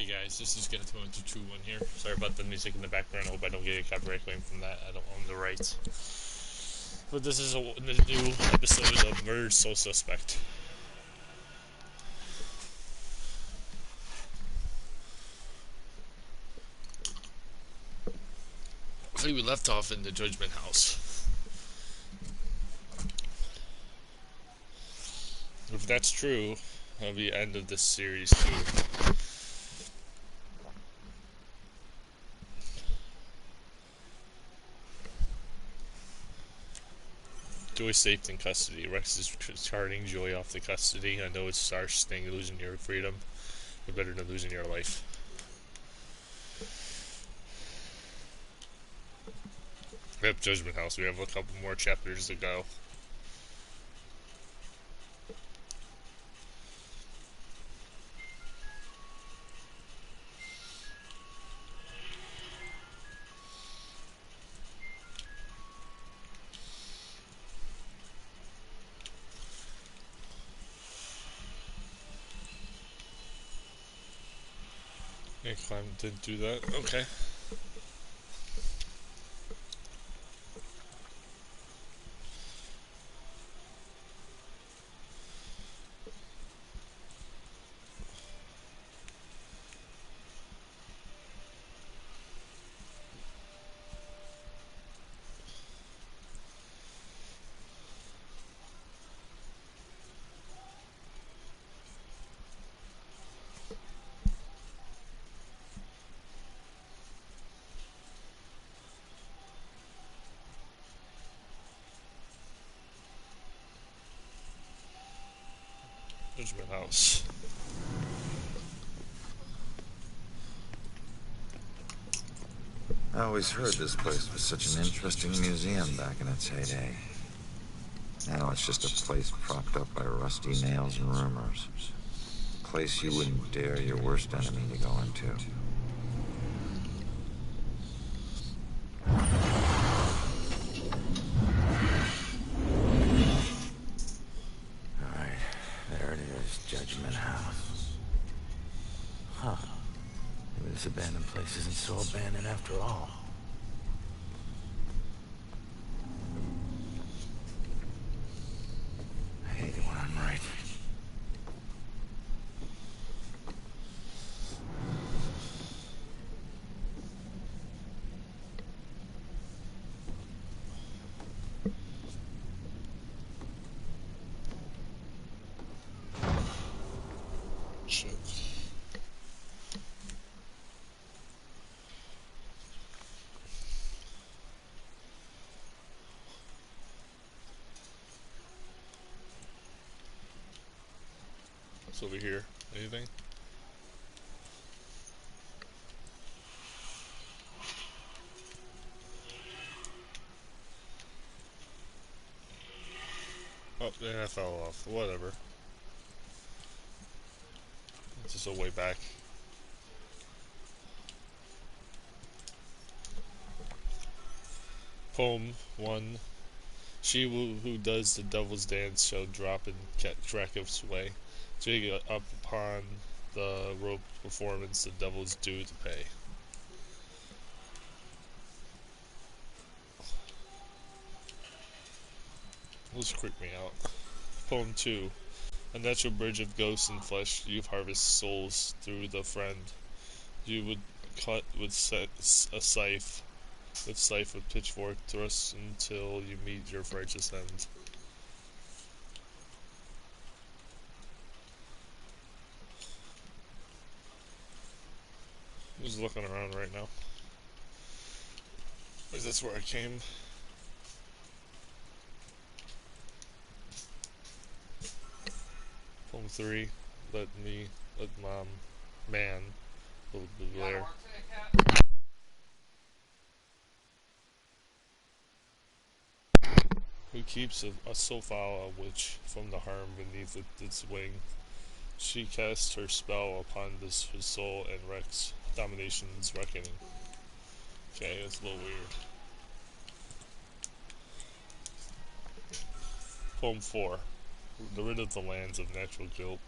Hey guys, this is Get 221 here. Sorry about the music in the background. I hope I don't get a copyright claim from that. I don't own the rights. But this is a new episode of Murdered Soul Suspect. I think we left off in the Judgement House. If that's true, that'll be the end of this series too. Joy's safe in custody. Rex is charting Joy off the custody. I know it's a harsh thing, losing your freedom, but better than losing your life. Yep, Judgment House. We have a couple more chapters to go. Yeah, climb didn't do that. Okay. Judgment House. I always heard this place was such an interesting museum back in its heyday. Now it's just a place propped up by rusty nails and rumors. A place you wouldn't dare your worst enemy to go into. Alright, there it is, Judgment House. Huh. Maybe this abandoned place isn't so abandoned after all. I hate it when I'm right. Shit. What's over here? Anything? Oh, yeah, I fell off. Whatever. It's just a way back. Poem 1. She who does the devil's dance shall drop in Krakow's way. Take up upon the rope performance the devil's due to pay. Those creep me out. Poem 2. A natural bridge of ghosts and flesh, you harvest souls through the friend. You would cut with a scythe, with pitchfork thrust until you meet your righteous end. I'm just looking around right now. Is this where I came? Poem 3. Let mom, man, will be there. Who keeps a so foul a witch from the harm beneath its wing? She casts her spell upon his soul and wrecks domination's reckoning. Okay, that's a little weird. Poem 4. Rid of the lands of natural guilt.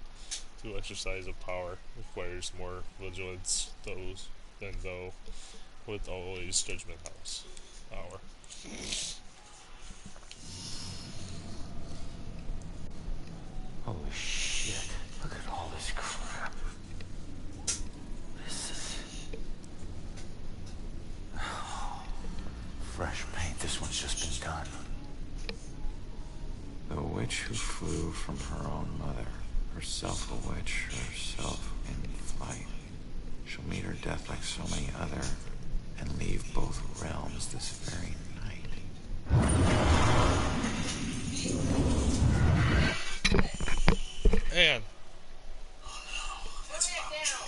to exercise of power requires more vigilance those than though with always judgment house power. Holy shit. Look at all this crap. This is... fresh paint. This one's just been done. The witch who flew from her own mother, herself a witch, herself in flight. She'll meet her death like so many other, and leave both realms this very night. And That's about joy.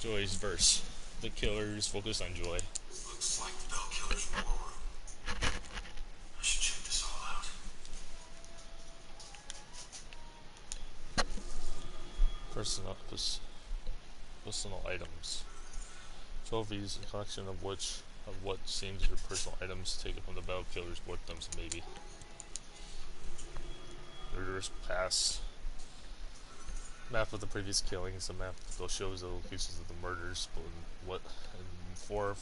Joy's verse. The killers focus on Joy. Looks like the Bell Killer's war room. I should check this all out. Personal items. Trophies, a collection of what seems to be personal items taken from the Bell Killer's victims, maybe. Murderous past. Map of the previous killings. The map shows the locations of the murders, but in 4.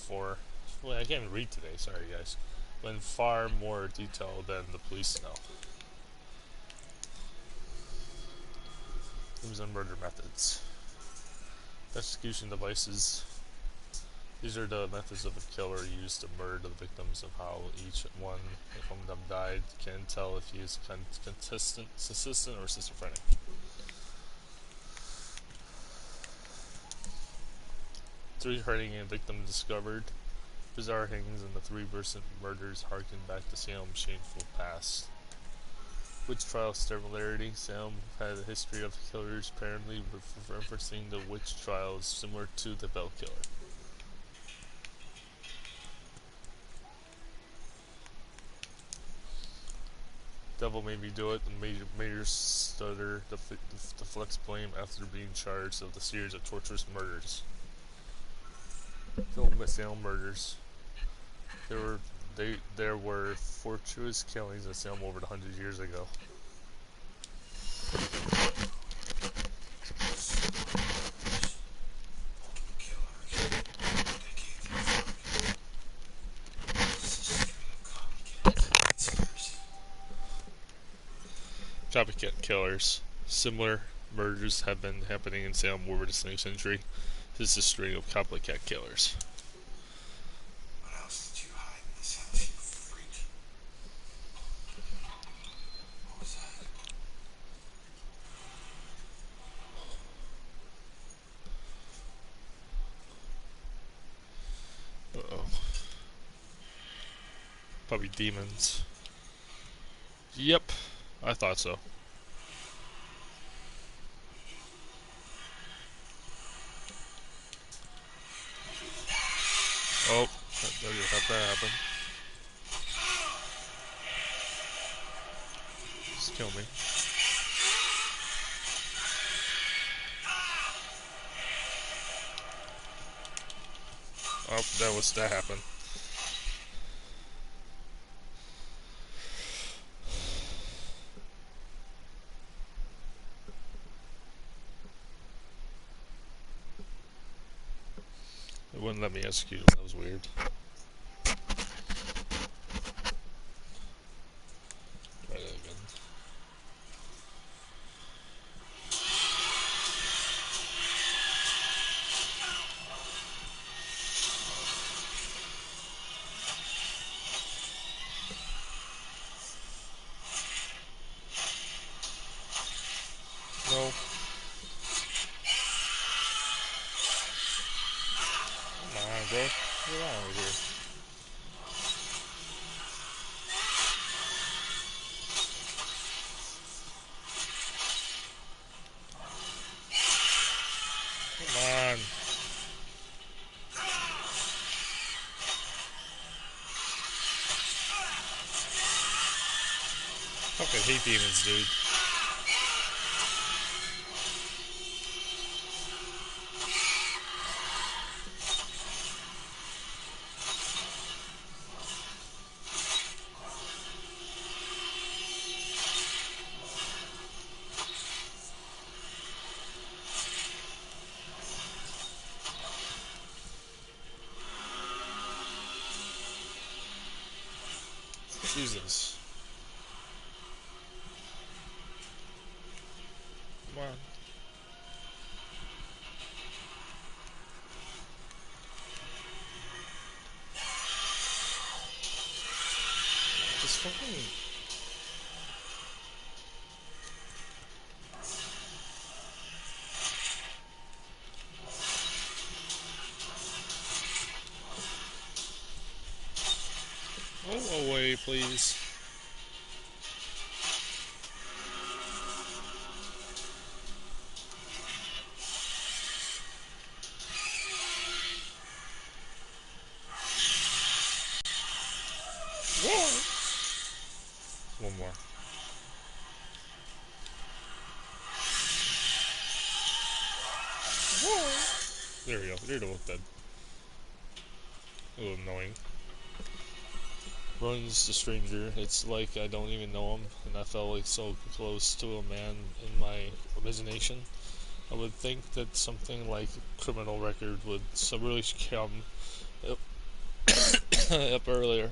Well, I can't even read today. Sorry, guys. But in far more detail than the police know. Themes on murder methods. Execution devices. These are the methods of a killer used to murder the victims, and how each one of them died. Can tell if he is consistent or schizophrenic. Three hurting and victims discovered. Bizarre hangings and the 3 recent murders harken back to Salem's shameful past. Witch trial similarity. Salem had a history of killers apparently referencing the witch trials similar to the Bell Killer. Devil made me do it. The major stutter deflects blame after being charged of the series of torturous murders. Salem murders. There were fortuitous killings in Salem over 100 years ago. Copycat killers. Similar murders have been happening in Salem over the 20th century. This is a string of copycat killers. What else did you hide in this house, you freak? What was that? Uh-oh. Probably demons. Yep, I thought so. Oh, that doesn't have to happen. Just kill me. Oh, that happened. It wouldn't let me execute him. That was weird. Try that again. No. Come on, bro. Get on with here. Come on. hate demons, dude. Jesus. Come on. Just fucking. Go away, please. Whoa! One more. Whoa! There we go. They're both dead. A little annoying. Runs the stranger. It's like I don't even know him, and I felt like so close to a man in my imagination. I would think that something like a criminal record would really come up, up earlier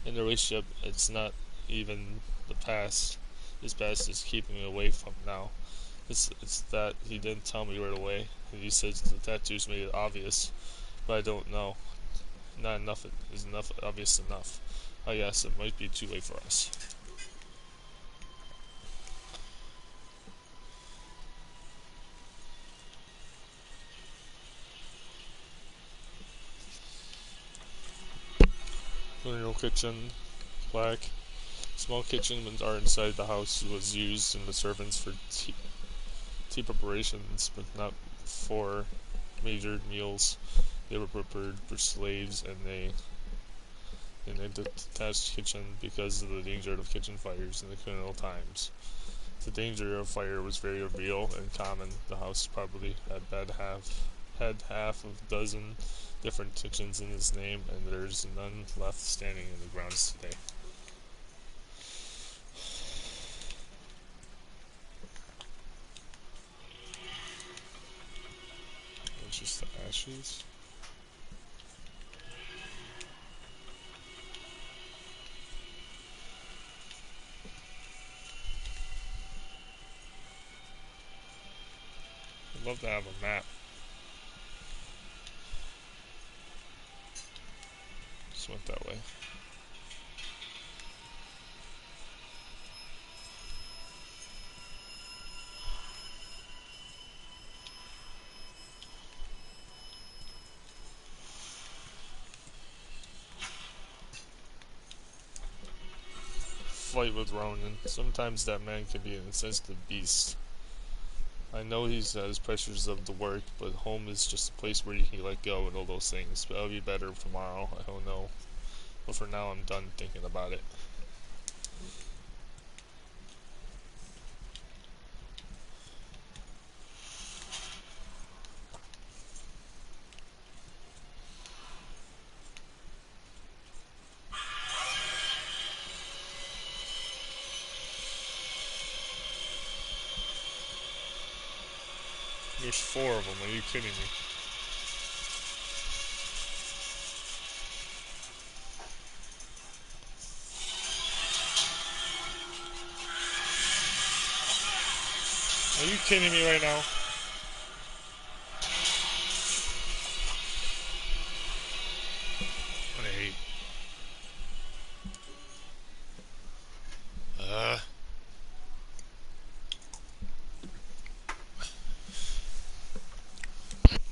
in the relationship. It's not even the past. His past is keeping me away from now. It's that he didn't tell me right away. He says the tattoos made it obvious, but I don't know. Not enough is enough obvious enough. I guess it might be too late for us. Colonial kitchen, black. Small kitchen are inside the house was used in the servants for tea preparations, but not for major meals. They were prepared for slaves, and they in a detached kitchen because of the danger of kitchen fires in the colonial times. The danger of fire was very real and common. The house probably had half of a dozen different kitchens in its name, and there's none left standing in the grounds today. It's just the ashes. I'd love to have a map. Just went that way. Fight with Ronan. Sometimes that man can be an insensitive beast. I know he has pressures of the work, but home is just a place where you can let go and all those things. But it'll be better tomorrow. I don't know. But for now, I'm done thinking about it. There's 4 of them. Are you kidding me? Are you kidding me right now? What I hate.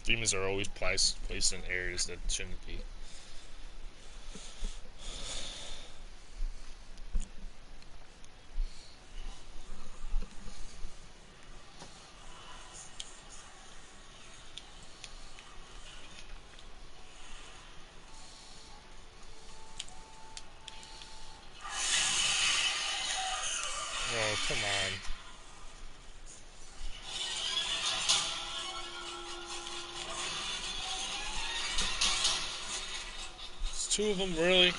Demons are always placed in areas that shouldn't be. Oh, Two of them, really?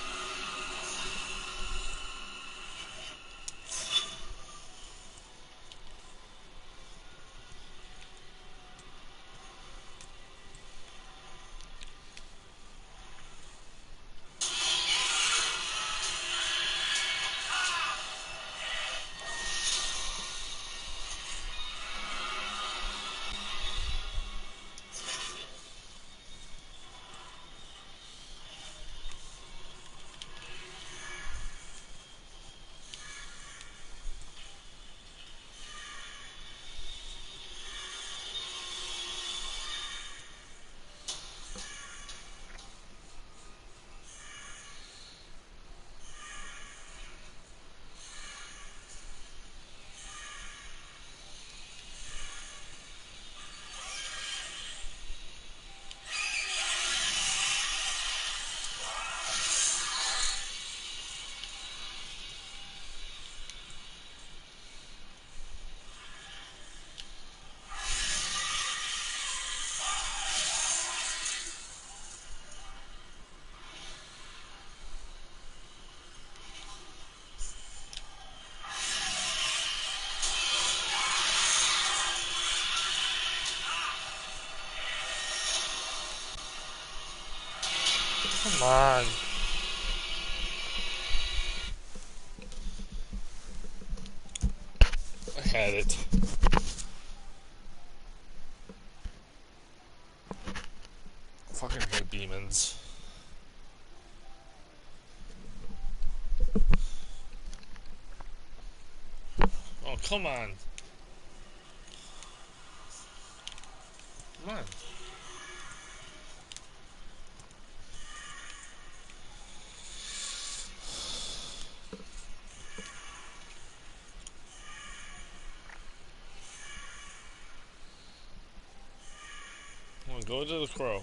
Come on. I had it. Fucking hate demons. Oh, come on. Come on. Come on, go to the crow.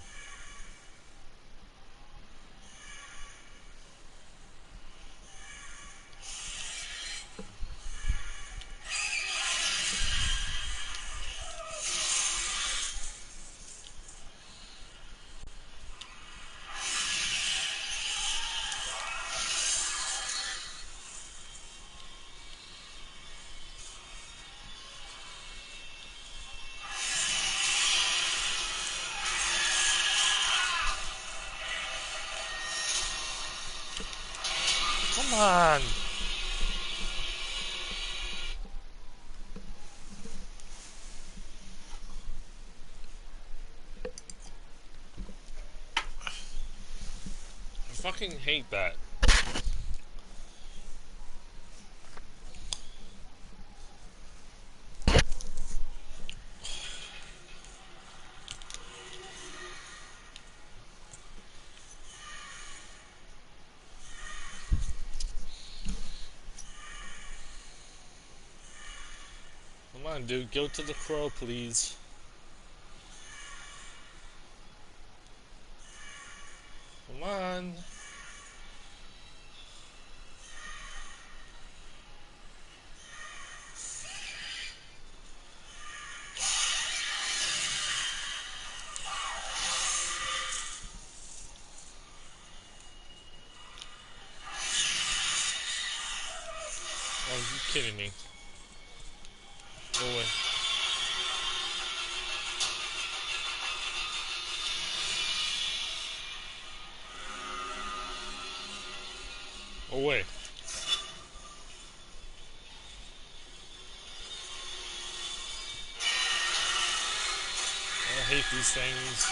Come on. I fucking hate that. Come on, dude. Go to the crow, please. Come on. Oh, you kidding me? Away. Away. I hate these things.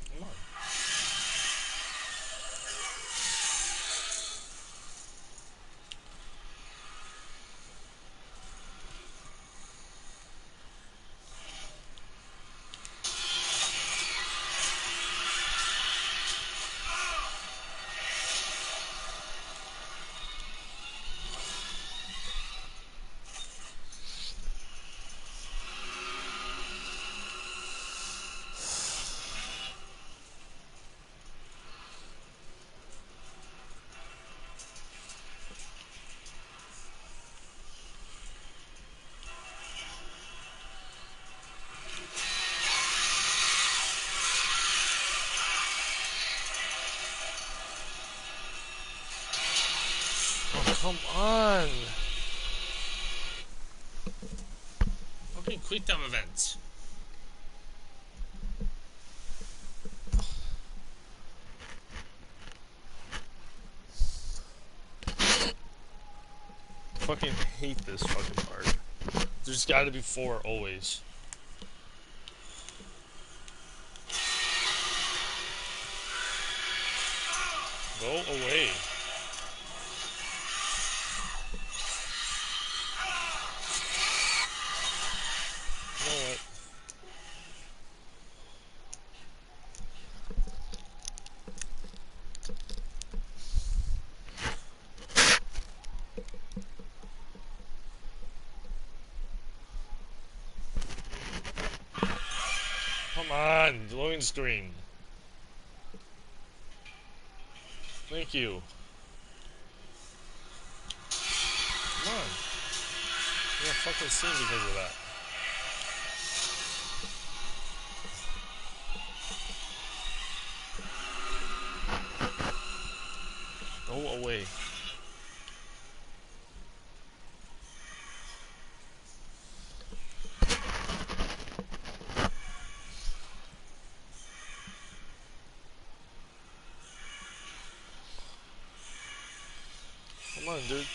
Come on. Come on! Fucking quick time events. Fucking hate this fucking part. There's gotta be 4 always. Go away. You know what? Come on, loading screen. Thank you. Come on. I'm gonna fucking sing because of that. Go away. Come on, dude.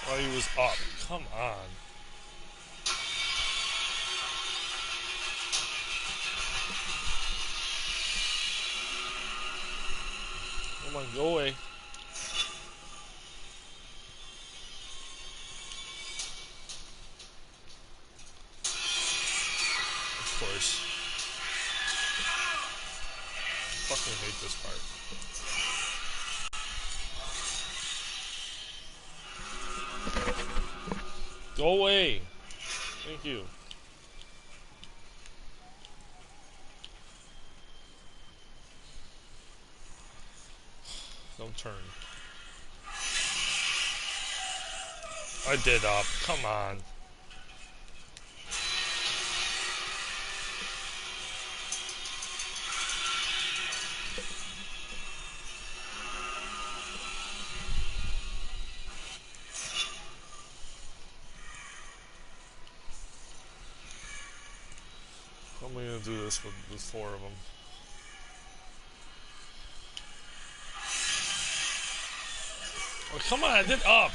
Oh, he was up. Come on. Come on, go away. Of course. Fucking hate this part. Go away. Thank you. Don't turn. I did up. Come on. I'm gonna do this with 4 of them. Oh, come on, I did up.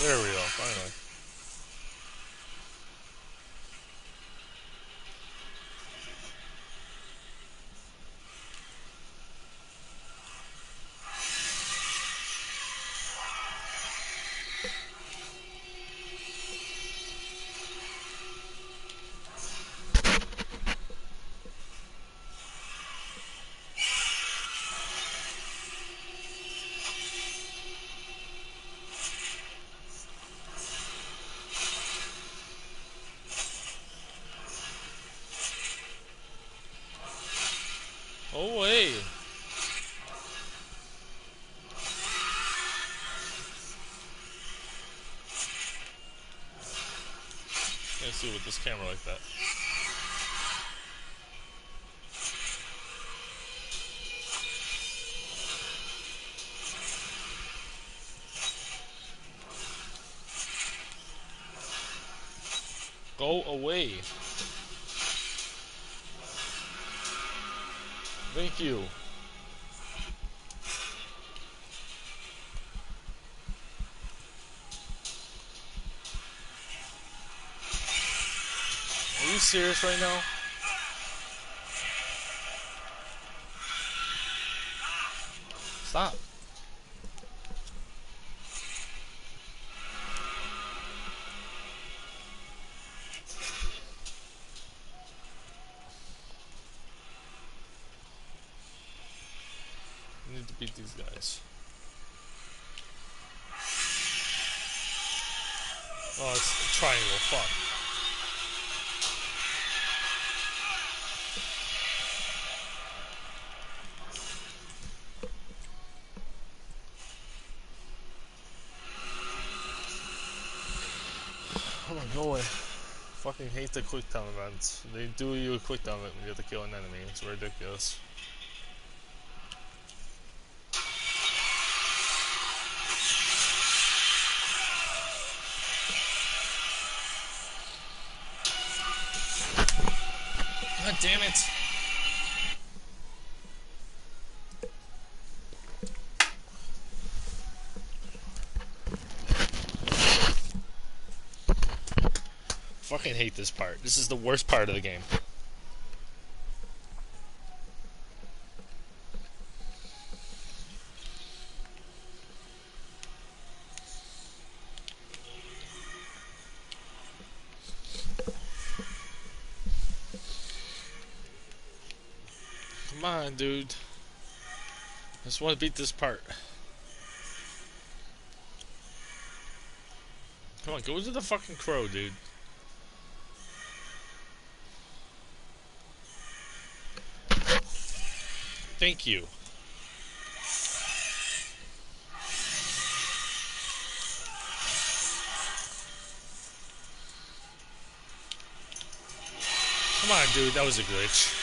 There we go, finally. Oh, hey. Can't see with this camera like that. Go away. Thank you. Are you serious right now? Stop. beat these guys. Oh, it's a triangle. Fuck. Come on, go away. Fucking hate the quick time events. They do you a quick time event when you have to kill an enemy. It's ridiculous. God damn it! Fucking hate this part. This is the worst part of the game. Come on, dude. I just want to beat this part. Come on, go to the fucking crow, dude. Thank you. Come on, dude. That was a glitch.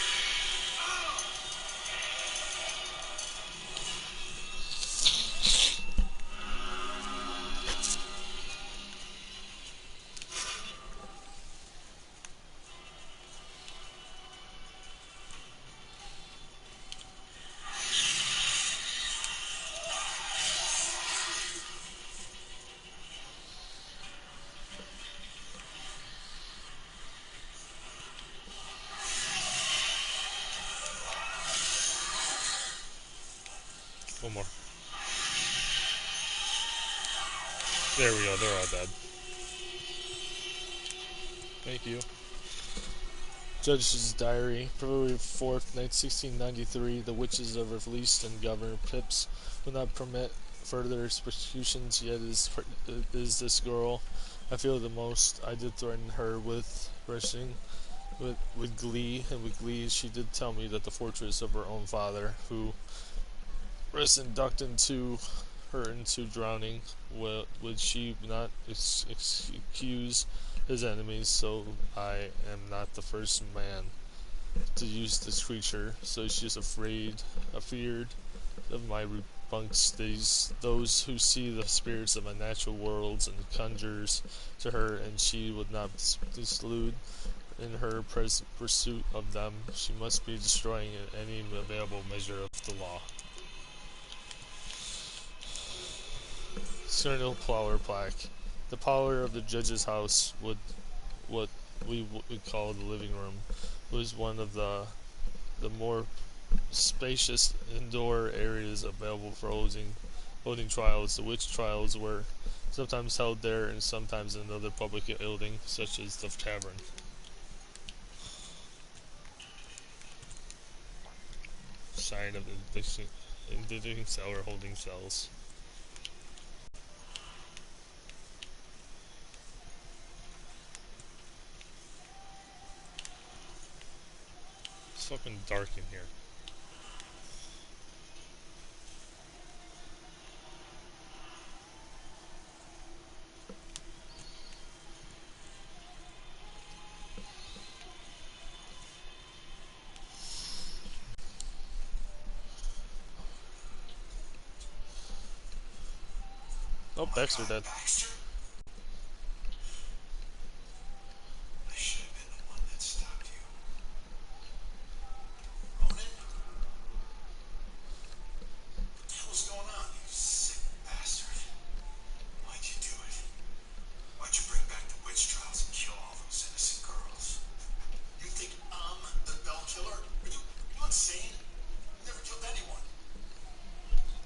One more. There we go. They're all dead. Thank you. Judge's Diary, February 4th, 1693. The witches are released and Governor Pips will not permit further persecutions, yet is this girl I feel the most. I did threaten her with rushing with glee, and with glee she did tell me that the fortress of her own father, who risen ducked into her into drowning, would she not excuse his enemies, so I am not the first man to use this creature, so she's afeared of my rebunks those who see the spirits of unnatural worlds and conjures to her, and she would not dislude in her pursuit of them. She must be destroying any available measure of the law. Cernal Plower Plaque. The power of the judge's house what we would call the living room was one of the more spacious indoor areas available for holding trials. The witch trials were sometimes held there and sometimes in another public building, such as the tavern. Sign of indicating cellar holding cells. It's fucking dark in here. Oh, Baxter dead. Baxter? I should have been the one that stopped you. Ronan? What the hell's going on, you sick bastard? Why'd you do it? Why'd you bring back the witch trials and kill all those innocent girls? You think I'm the bell killer? Are you insane? I never killed anyone.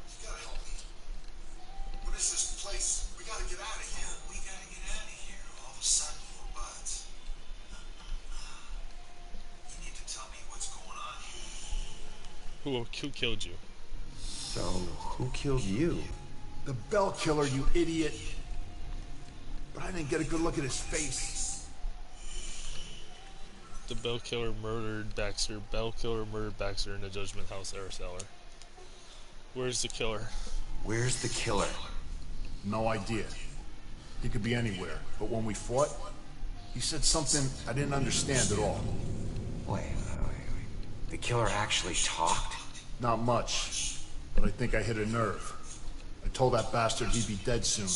You gotta help me. What is this place? We gotta get out of here. Oh, we gotta get out of here. All of a sudden, but you need to tell me what's going on here. Who killed you? So, who killed you? The bell killer, you idiot. But I didn't get a good look at his face. The Bell Killer murdered Baxter. Bell Killer murdered Baxter in the Judgment House air cellar. Where's the killer? Where's the killer? No idea. He could be anywhere. But when we fought, he said something I didn't understand at all. Wait. The killer actually talked? Not much, but I think I hit a nerve. I told that bastard he'd be dead soon,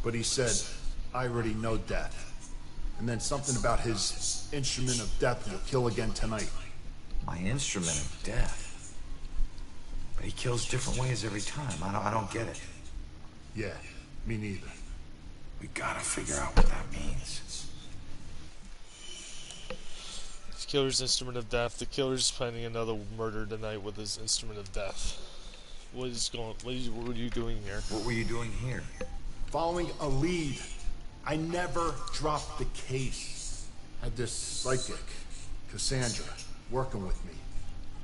but he said, I already know death. And then something about his instrument of death will kill again tonight. My instrument of death? But he kills different ways every time. I don't get it. Yeah, me neither. We gotta figure out what that means. The killer's instrument of death. The killer's planning another murder tonight with his instrument of death. What are you doing here? What were you doing here? Following a lead. I never dropped the case. Had this psychic, Cassandra, working with me.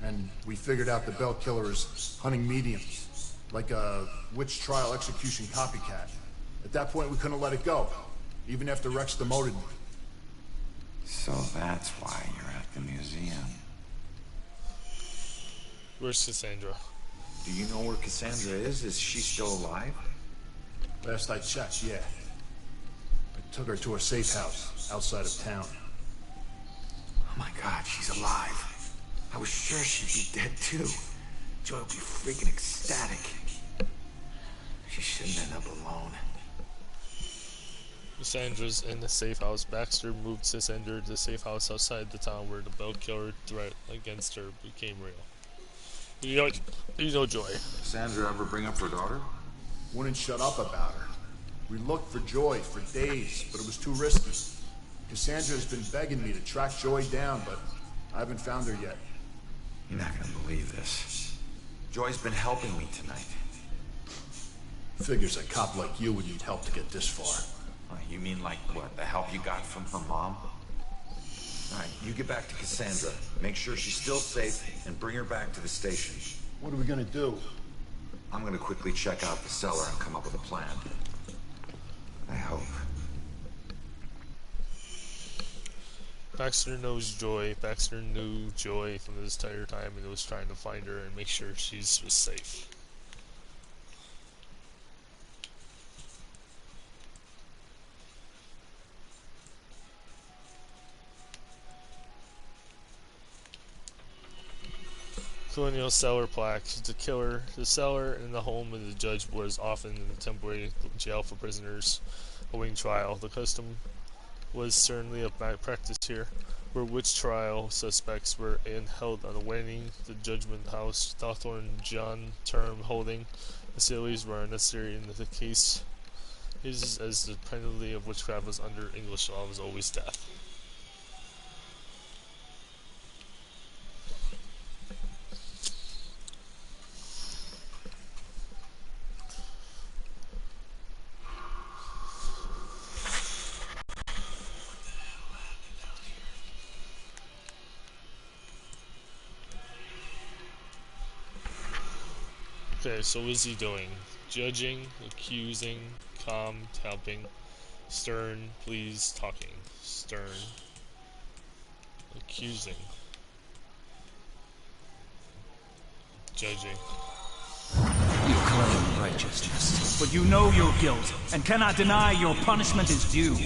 And we figured out the Bell Killer is hunting mediums. Like a witch trial execution copycat. At that point, we couldn't let it go. Even after Rex demoted me. So that's why you're at the museum. Where's Cassandra? Do you know where Cassandra is? Is she still alive? Last I checked, yeah. I took her to a safe house outside of town. Oh my god, she's alive. I was sure she'd be dead too. Joy would be freaking ecstatic. She shouldn't end up alone. Cassandra's in the safe house. Baxter moved Cassandra to the safe house outside the town where the Bell Killer threat against her became real. You know Joy. Cassandra ever bring up her daughter? Wouldn't shut up about her. We looked for Joy for days, but it was too risky. Cassandra's been begging me to track Joy down, but I haven't found her yet. You're not gonna believe this. Joy's been helping me tonight. Figures a cop like you would need help to get this far. You mean like what? The help you got from her mom? Alright, you get back to Cassandra. Make sure she's still safe and bring her back to the station. What are we gonna do? I'm gonna quickly check out the cellar and come up with a plan. I hope. Baxter knows Joy. Baxter knew Joy from this entire time and was trying to find her and make sure she's safe. Colonial cellar plaque. The cellar and the home of the judge was often in a temporary jail for prisoners awaiting trial. The custom was certainly a practice here, where witch trial suspects were held on awaiting the judgment house. Hawthorne John term holding facilities were unnecessary in the case, as the penalty of witchcraft was under English law was always death. Okay, so what is he doing? Judging, accusing, calm, helping, stern, please, talking, stern, accusing, judging. You claim righteousness, but you know your guilt and cannot deny your punishment is due.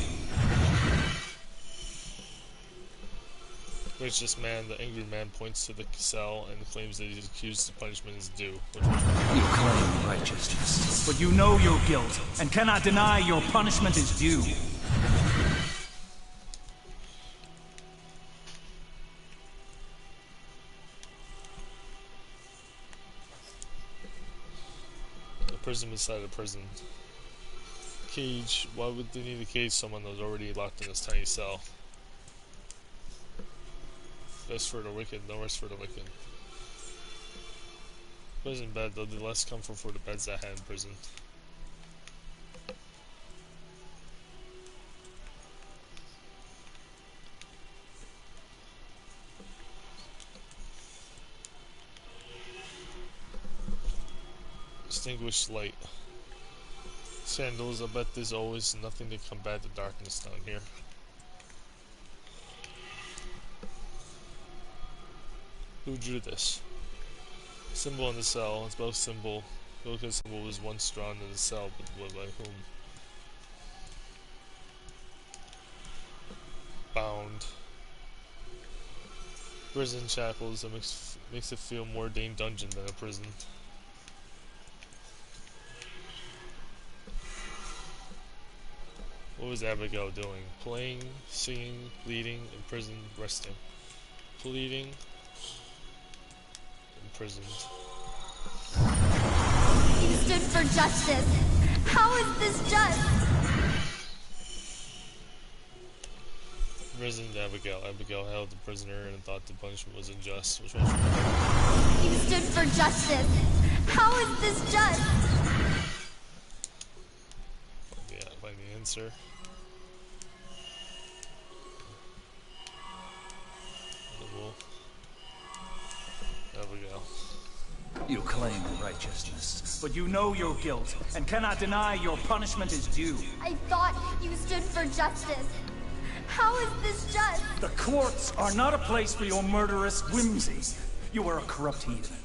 Righteous man, the angry man, points to the cell and claims that he's accused. The punishment is due. You claim righteousness, but you know your guilt and cannot deny your punishment is due. The prison beside a prison. Cage. Why would they need to cage someone that was already locked in this tiny cell? Rest for the wicked, no rest for the wicked. Prison bed, though, the less comfort for the beds I had in prison. extinguished light. Sandals, I bet there's always nothing to combat the darkness down here. Who drew this? Symbol in the cell. It's both symbol. The symbol was once drawn in the cell, but by whom? Bound. Prison chapels. That makes it feel more Dane dungeon than a prison. What was Abigail doing? Playing, singing, bleeding, in prison, resting. Pleading, imprisoned. You stood for justice. How is this just? Imprisoned Abigail. Abigail held the prisoner and thought the punishment was unjust. Which one? You stood for justice. How is this just? Yeah, find the answer. Abigail. You claim righteousness, but you know your guilt and cannot deny your punishment is due. I thought you stood for justice. How is this just? The courts are not a place for your murderous whimsy. You are a corrupt heathen.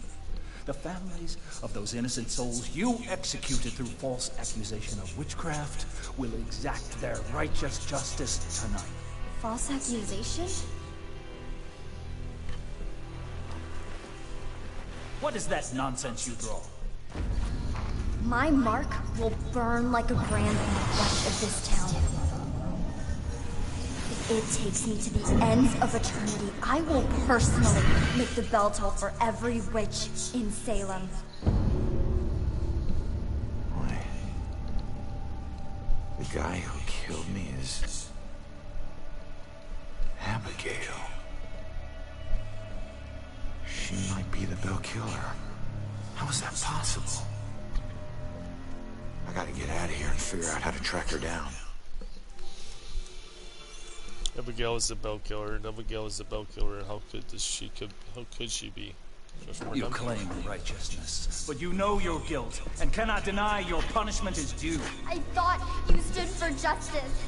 The families of those innocent souls you executed through false accusation of witchcraft will exact their righteous justice tonight. False accusation? What is that nonsense you draw? My mark will burn like a brand in the flesh of this town. If it takes me to the ends of eternity, I will personally make the bell toll for every witch in Salem. Why? The guy who killed me is Abigail. She might be the Bell Killer. How is that possible? I gotta get out of here and figure out how to track her down. Abigail is the bell killer, and Abigail is the bell killer. How could she be? You claim righteousness, but you know your guilt and cannot deny your punishment is due. I thought you stood for justice.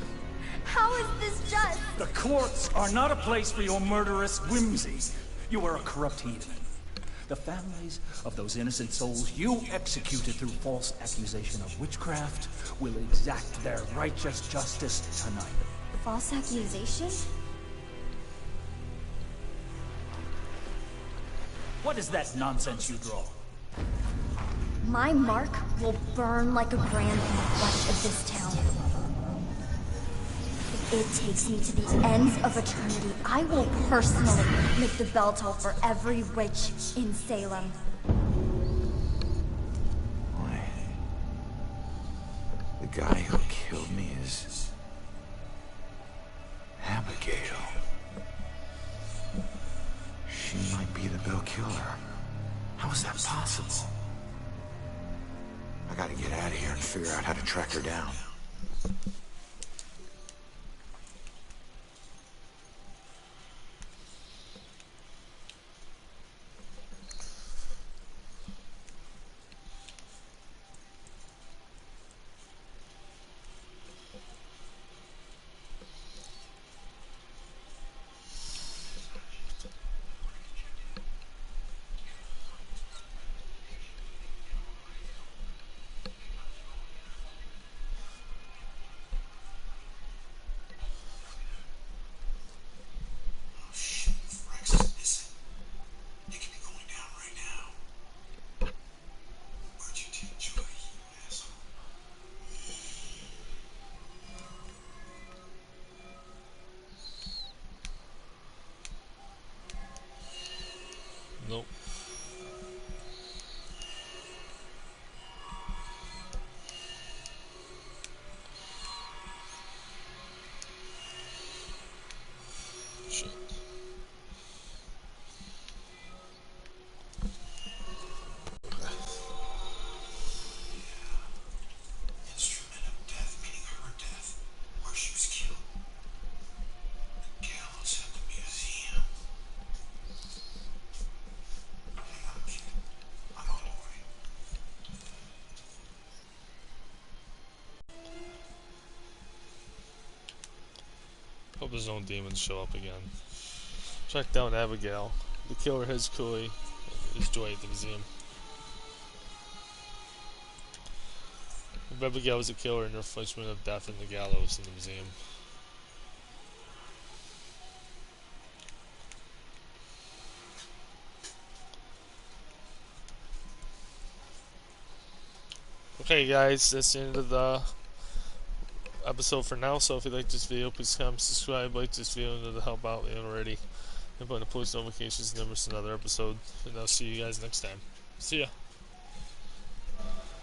How is this just? The courts are not a place for your murderous whimsy. You are a corrupt heathen. The families of those innocent souls you executed through false accusation of witchcraft will exact their righteous justice tonight. False accusation? What is that nonsense you draw? My mark will burn like a brand in the flesh of this town. If it takes me to the ends of eternity, I will personally make the bell toll for every witch in Salem. Why? The guy who killed me is Abigail. She might be the Bell Killer. How is that possible? I gotta get out of here and figure out how to track her down. Hope there's no demons show up again. Track down Abigail. The killer has Koi is Joy at the museum. If Abigail was a killer and her punishment of death in the gallows in the museum. Okay guys, that's the end of the episode for now. So if you like this video, please comment, subscribe, like this video, and it'll help out if you haven't already. And put on the post notifications and never miss another episode. And I'll see you guys next time. See ya.